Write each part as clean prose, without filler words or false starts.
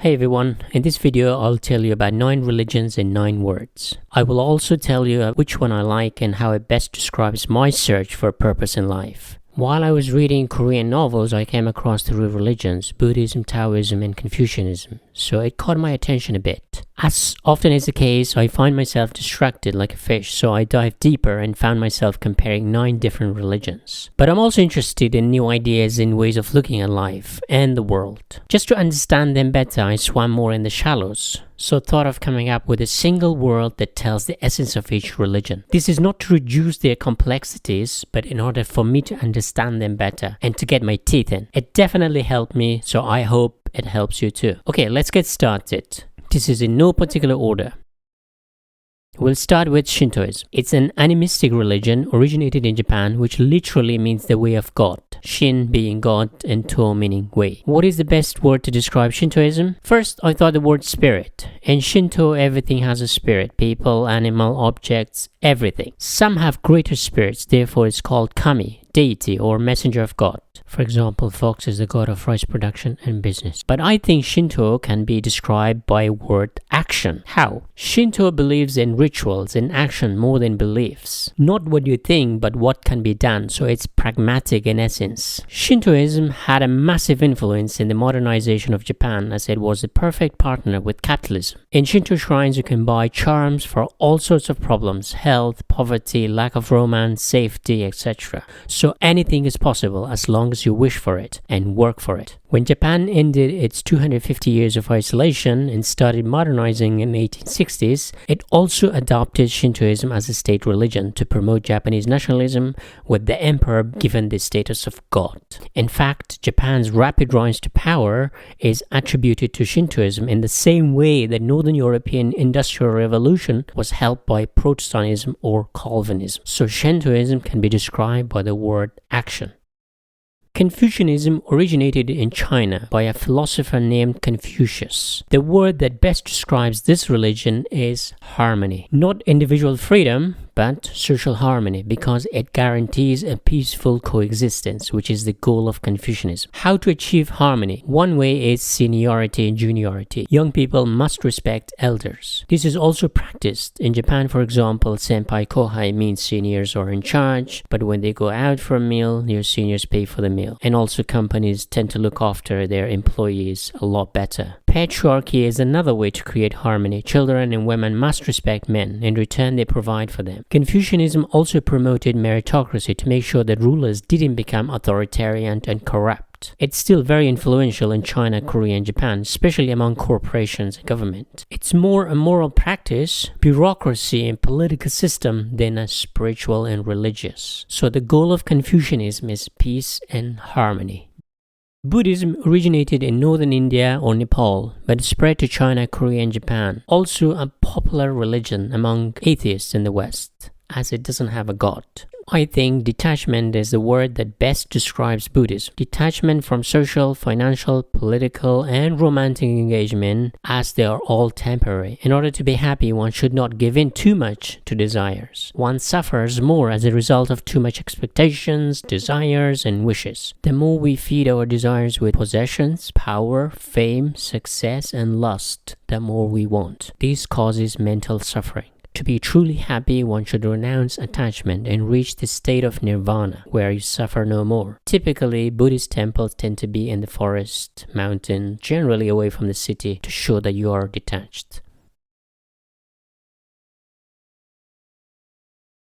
Hey everyone, in this video I'll tell you about 9 religions in 9 words. I will also tell you which one I like and how it best describes my search for a purpose in life. While I was reading Korean novels, I came across 3 religions, Buddhism, Taoism and Confucianism, so it caught my attention a bit. As often is the case, I find myself distracted like a fish, so I dived deeper and found myself comparing 9 different religions. But I'm also interested in new ideas and ways of looking at life and the world. Just to understand them better, I swam more in the shallows, so thought of coming up with a single word that tells the essence of each religion. This is not to reduce their complexities, but in order for me to understand them better and to get my teeth in. It definitely helped me, so I hope it helps you too. Okay, let's get started. This is in no particular order. We'll start with Shintoism. It's an animistic religion originated in Japan, which literally means the way of God. Shin being God and To meaning way. What is the best word to describe Shintoism? First, I thought the word spirit. In Shinto, everything has a spirit. People, animal, objects, everything. Some have greater spirits, therefore it's called kami, deity or messenger of God. For example, Fox is the god of rice production and business. But I think Shinto can be described by word action. How? Shinto believes in rituals and action more than beliefs. Not what you think, but what can be done, so it's pragmatic in essence. Shintoism had a massive influence in the modernization of Japan, as it was the perfect partner with capitalism. In Shinto shrines, you can buy charms for all sorts of problems: health, poverty, lack of romance, safety, etc. So anything is possible as long as you wish for it and work for it. When Japan ended its 250 years of isolation and started modernizing in the 1860s, it also adopted Shintoism as a state religion to promote Japanese nationalism, with the emperor given the status of god. In fact, Japan's rapid rise to power is attributed to Shintoism in the same way that Northern European Industrial Revolution was helped by Protestantism or Calvinism. So Shintoism can be described by the word action. Confucianism originated in China by a philosopher named Confucius. The word that best describes this religion is harmony. Not individual freedom, but social harmony, because it guarantees a peaceful coexistence, which is the goal of Confucianism. How to achieve harmony? One way is seniority and juniority. Young people must respect elders. This is also practiced. In Japan, for example, senpai kohai means seniors are in charge, but when they go out for a meal, your seniors pay for the meal. And also companies tend to look after their employees a lot better. Patriarchy is another way to create harmony. Children and women must respect men. In return, they provide for them. Confucianism also promoted meritocracy to make sure that rulers didn't become authoritarian and corrupt. It's still very influential in China, Korea and Japan, especially among corporations and government. It's more a moral practice, bureaucracy and political system than a spiritual and religious. So the goal of Confucianism is peace and harmony. Buddhism originated in northern India or Nepal, but spread to China, Korea and Japan. Also a popular religion among atheists in the West, as it doesn't have a god. I think detachment is the word that best describes Buddhism. Detachment from social, financial, political, and romantic engagement, as they are all temporary. In order to be happy, one should not give in too much to desires. One suffers more as a result of too much expectations, desires, and wishes. The more we feed our desires with possessions, power, fame, success, and lust, the more we want. This causes mental suffering. To be truly happy, one should renounce attachment and reach the state of nirvana, where you suffer no more. Typically, Buddhist temples tend to be in the forest, mountain, generally away from the city, to show that you are detached.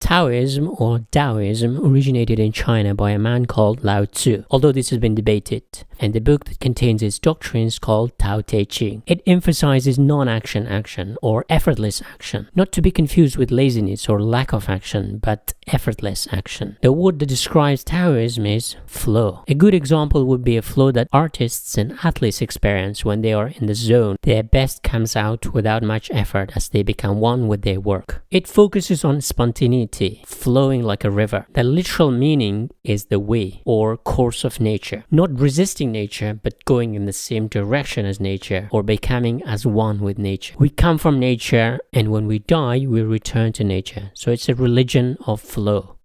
Taoism or Taoism originated in China by a man called Lao Tzu, although this has been debated, and the book that contains its doctrines called Tao Te Ching. It emphasizes non-action action or effortless action, not to be confused with laziness or lack of action, but effortless action. The word that describes Taoism is flow. A good example would be a flow that artists and athletes experience when they are in the zone. Their best comes out without much effort as they become one with their work. It focuses on spontaneity, flowing like a river. The literal meaning is the way or course of nature, not resisting nature but going in the same direction as nature or becoming as one with nature. We come from nature, and when we die we return to nature, so it's a religion of flow.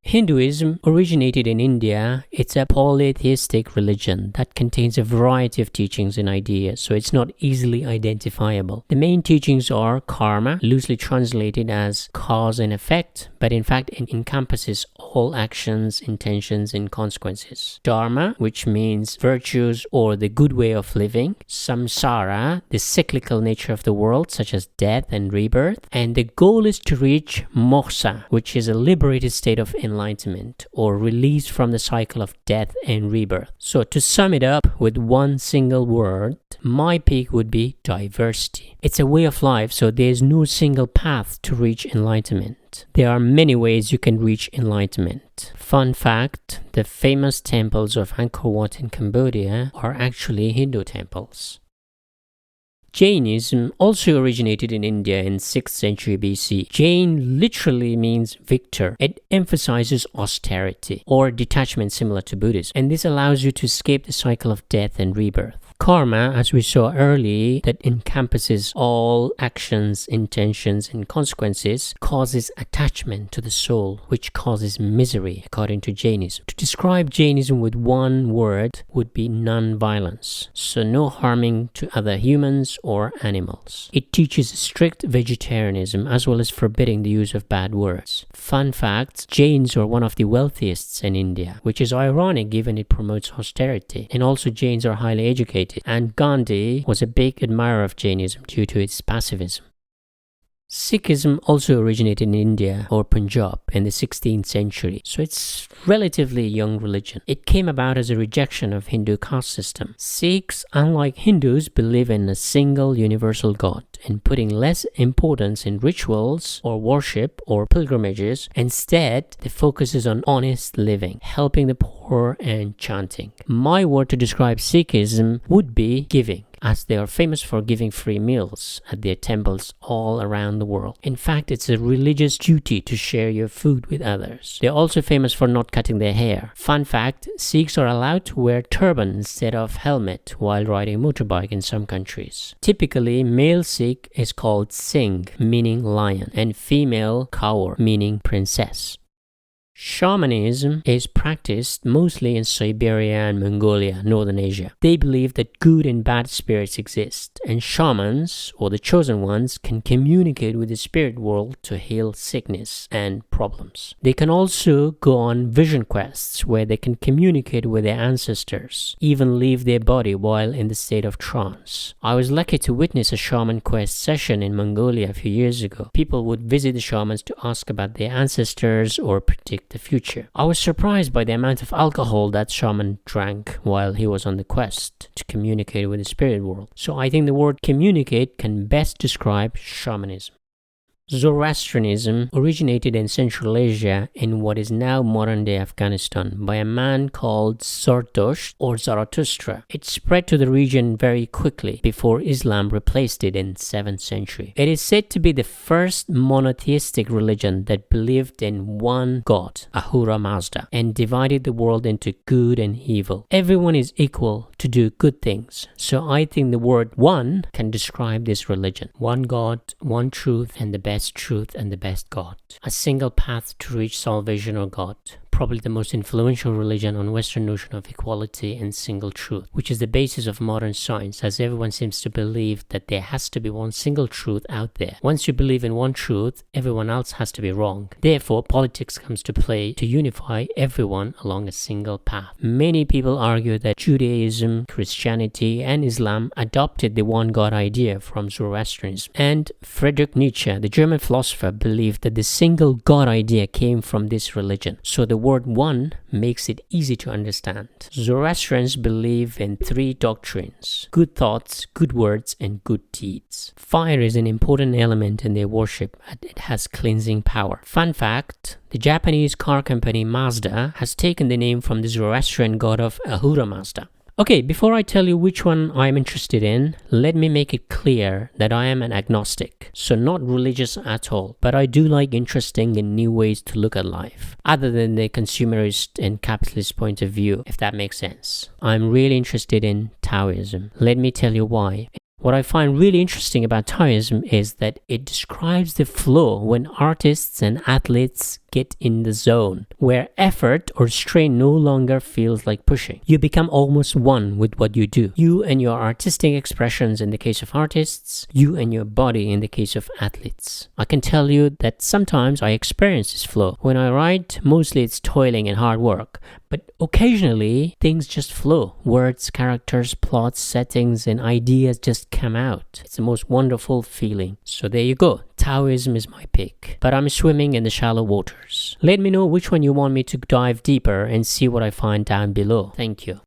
Hinduism originated in India. It's a polytheistic religion that contains a variety of teachings and ideas, so it's not easily identifiable. The main teachings are karma, loosely translated as cause and effect, but in fact it encompasses all actions, intentions, and consequences. Dharma, which means virtues or the good way of living. Samsara, the cyclical nature of the world, such as death and rebirth. And the goal is to reach moksha, which is a liberated state of enlightenment or release from the cycle of death and rebirth. So to sum it up with one single word, my pick would be diversity. It's a way of life, so there's no single path to reach enlightenment. There are many ways you can reach enlightenment. Fun fact, the famous temples of Angkor Wat in Cambodia are actually Hindu temples. Jainism also originated in India in 6th century BC. Jain literally means victor. It emphasizes austerity or detachment similar to Buddhism, and this allows you to escape the cycle of death and rebirth. Karma, as we saw earlier, that encompasses all actions, intentions, and consequences, causes attachment to the soul, which causes misery, according to Jainism. To describe Jainism with one word would be non-violence, so no harming to other humans or animals. It teaches strict vegetarianism as well as forbidding the use of bad words. Fun fact, Jains are one of the wealthiest in India, which is ironic given it promotes austerity, and also Jains are highly educated. And Gandhi was a big admirer of Jainism due to its pacifism. Sikhism also originated in India or Punjab in the 16th century, so it's relatively young religion. It came about as a rejection of Hindu caste system. Sikhs, unlike Hindus, believe in a single universal God and putting less importance in rituals or worship or pilgrimages. Instead, the focus is on honest living, helping the poor and chanting. My word to describe Sikhism would be giving, as they are famous for giving free meals at their temples all around the world. In fact, it's a religious duty to share your food with others. They're also famous for not cutting their hair. Fun fact, Sikhs are allowed to wear turban instead of helmet while riding a motorbike in some countries. Typically, male Sikh is called Singh, meaning lion, and female Kaur, meaning princess. Shamanism is practiced mostly in Siberia and Mongolia, Northern Asia. They believe that good and bad spirits exist, and shamans, or the chosen ones, can communicate with the spirit world to heal sickness and problems. They can also go on vision quests where they can communicate with their ancestors, even leave their body while in the state of trance. I was lucky to witness a shaman quest session in Mongolia a few years ago. People would visit the shamans to ask about their ancestors or predict the future. I was surprised by the amount of alcohol that shaman drank while he was on the quest to communicate with the spirit world. So I think the word communicate can best describe shamanism. Zoroastrianism originated in Central Asia in what is now modern-day Afghanistan by a man called Zardosht or Zarathustra. It spread to the region very quickly before Islam replaced it in 7th century. It is said to be the first monotheistic religion that believed in one God, Ahura Mazda, and divided the world into good and evil. Everyone is equal to do good things, so I think the word one can describe this religion. One God, one truth, and the best truth and the best God. A single path to reach salvation or God. Probably the most influential religion on Western notion of equality and single truth, which is the basis of modern science, as everyone seems to believe that there has to be one single truth out there. Once you believe in one truth, everyone else has to be wrong. Therefore, politics comes to play to unify everyone along a single path. Many people argue that Judaism, Christianity, and Islam adopted the one God idea from Zoroastrianism. And Friedrich Nietzsche, the German philosopher, believed that the single God idea came from this religion. So the word one makes it easy to understand. Zoroastrians believe in 3 doctrines: good thoughts, good words, and good deeds. Fire is an important element in their worship, and it has cleansing power. Fun fact, the Japanese car company Mazda has taken the name from the Zoroastrian god of Ahura Mazda. Okay, before I tell you which one I am interested in, let me make it clear that I am an agnostic, so not religious at all, but I do like interesting and new ways to look at life, other than the consumerist and capitalist point of view, if that makes sense. I'm really interested in Taoism. Let me tell you why. What I find really interesting about Taoism is that it describes the flow when artists and athletes get in the zone, where effort or strain no longer feels like pushing. You become almost one with what you do. You and your artistic expressions in the case of artists, you and your body in the case of athletes. I can tell you that sometimes I experience this flow. When I write, mostly it's toiling and hard work, but occasionally things just flow. Words, characters, plots, settings, and ideas just come out. It's the most wonderful feeling. So there you go. Taoism is my pick, but I'm swimming in the shallow waters. Let me know which one you want me to dive deeper and see what I find down below. Thank you.